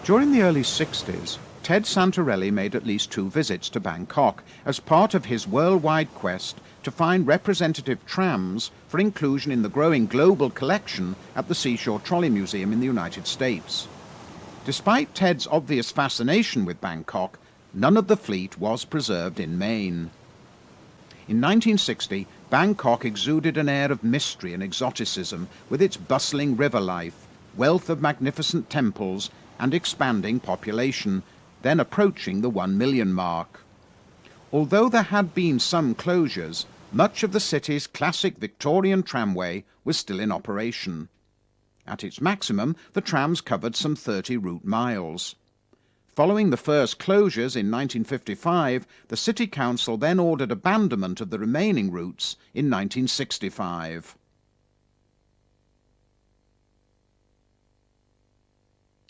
During the early 60s, Ted Santarelli made at least 2 visits to Bangkok as part of his worldwide quest to find representative trams for inclusion in the growing global collection at the Seashore Trolley Museum in the United States. Despite Ted's obvious fascination with Bangkok, none of the fleet was preserved in Maine. In 1960, Bangkok exuded an air of mystery and exoticism with its bustling river life, wealth of magnificent temples, and expanding population, then approaching the 1 million mark. Although there had been some closures, much of the city's classic Victorian tramway was still in operation. At its maximum, the trams covered some 30 route miles. Following the first closures in 1955, the City Council then ordered abandonment of the remaining routes in 1965.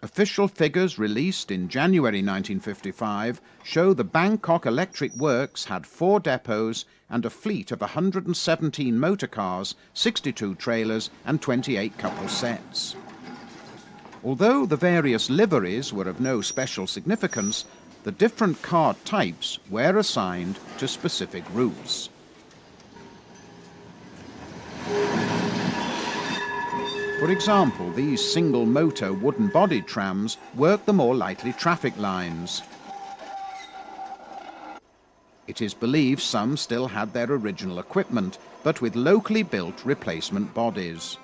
Official figures released in January 1955 show the Bangkok Electric Works had 4 depots and a fleet of 117 motor cars, 62 trailers and 28 couple sets. Although the various liveries were of no special significance, the different car types were assigned to specific routes. For example, these single-motor wooden-bodied trams work the more lightly traffic lines. It is believed some still had their original equipment, but with locally built replacement bodies.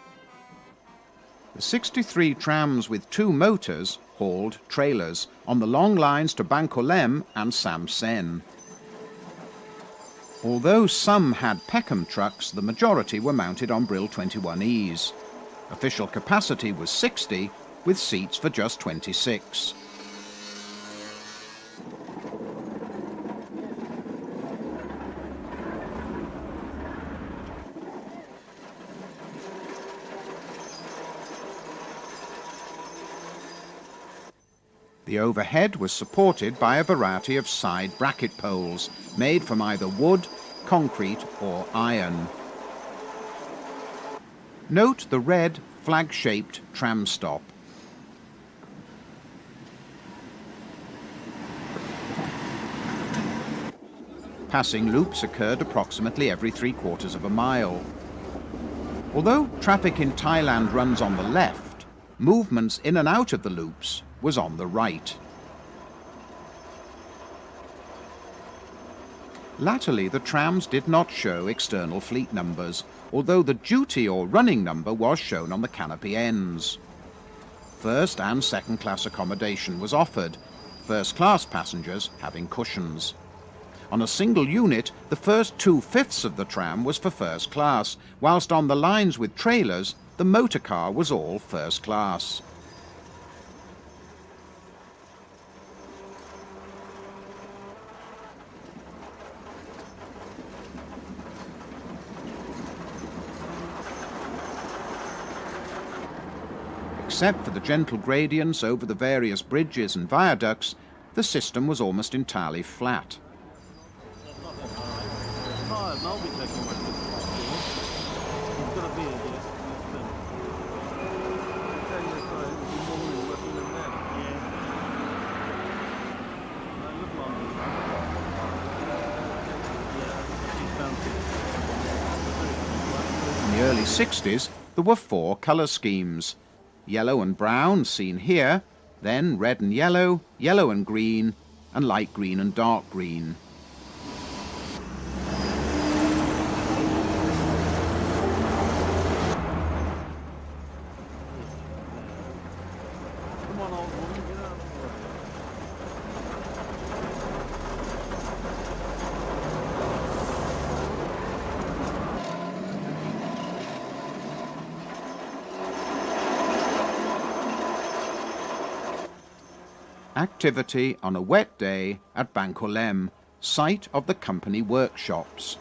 The 63 trams with 2 motors hauled trailers on the long lines to Bangkolem and Sam Sen. Although some had Peckham trucks, the majority were mounted on Brill 21Es. Official capacity was 60, with seats for just 26. The overhead was supported by a variety of side bracket poles made from either wood, concrete or iron. Note the red flag-shaped tram stop. Passing loops occurred approximately every 3/4 of a mile. Although traffic in Thailand runs on the left, movements in and out of the loops was on the right. Latterly, the trams did not show external fleet numbers, although the duty or running number was shown on the canopy ends. First and second class accommodation was offered, first class passengers having cushions. On a single unit, the first 2/5 of the tram was for first class, whilst on the lines with trailers, the motor car was all first class. Except for the gentle gradients over the various bridges and viaducts, the system was almost entirely flat. In the early 60s, there were 4 colour schemes. Yellow and brown, seen here, then red and yellow, yellow and green, and light green and dark green. Activity on a wet day at Bangkolem, site of the company workshops.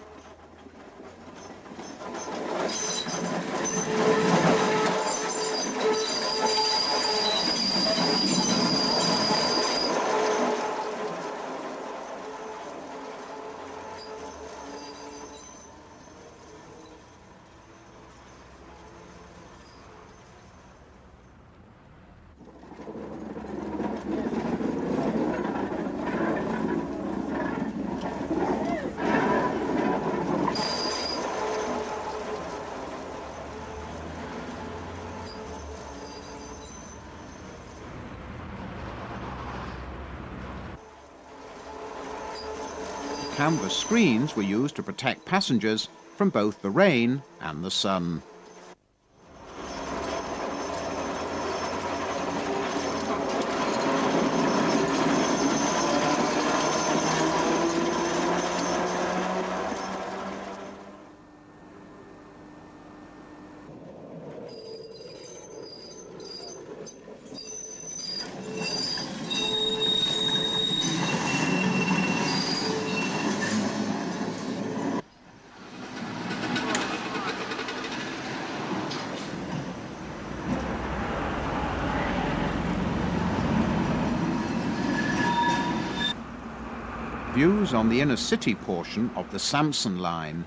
canvas screens were used to protect passengers from both the rain and the sun. Views on the inner city portion of the Samson line.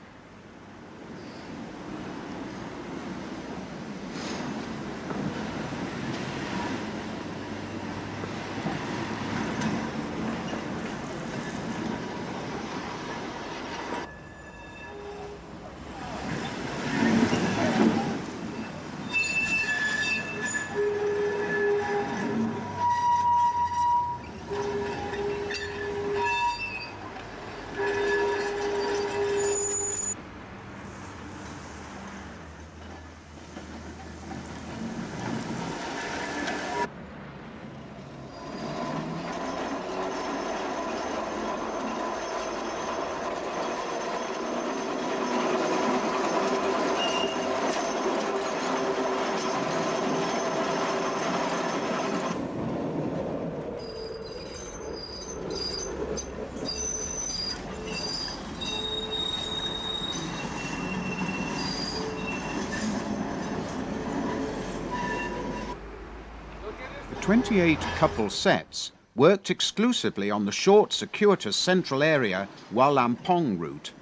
The 28 couple sets worked exclusively on the short, circuitous central area Walampong route.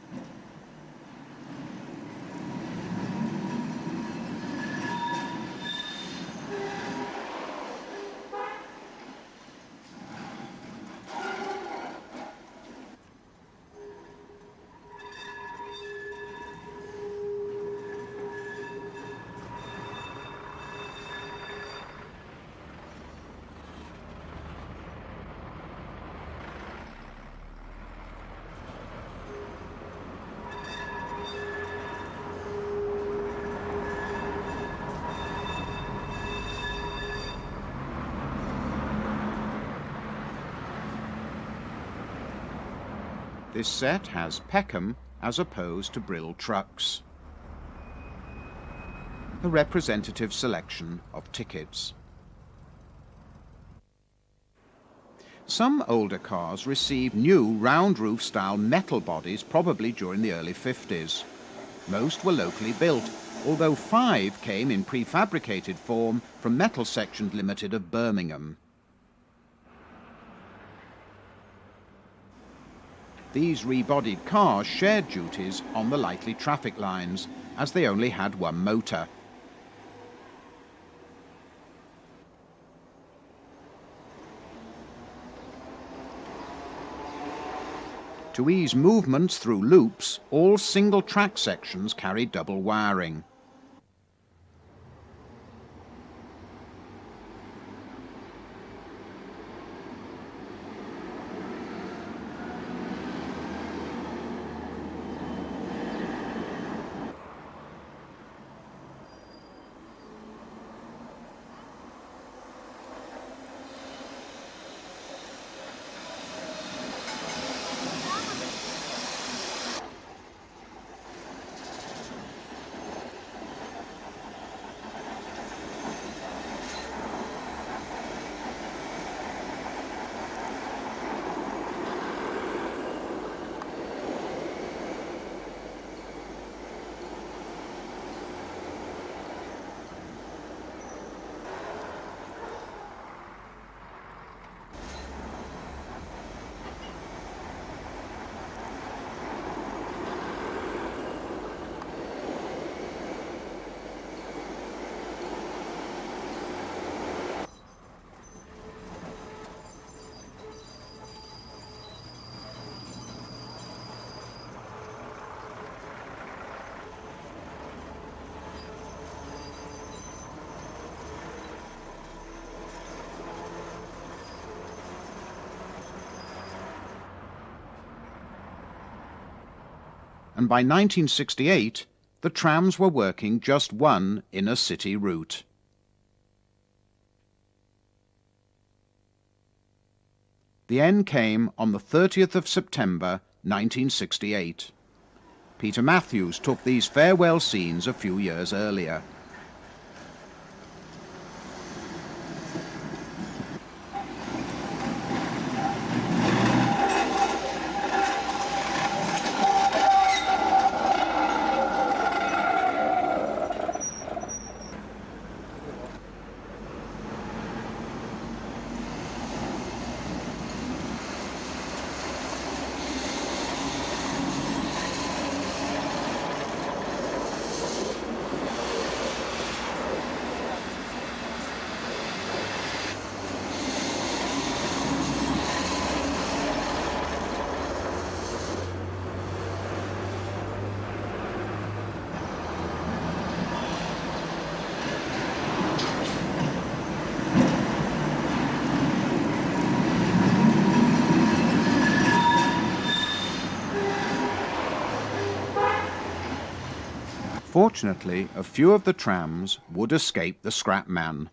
This set has Peckham as opposed to Brill trucks. A representative selection of tickets. Some older cars received new round-roof style metal bodies probably during the early 50s. Most were locally built, although 5 came in prefabricated form from Metal Sections Limited of Birmingham. These rebodied cars shared duties on the lightly traffic lines, as they only had one motor. To ease movements through loops, all single track sections carried double wiring. and by 1968 the trams were working just one inner-city route. The end came on the 30th of September 1968. Peter Matthews took these farewell scenes a few years earlier. Fortunately, a few of the trams would escape the scrap man.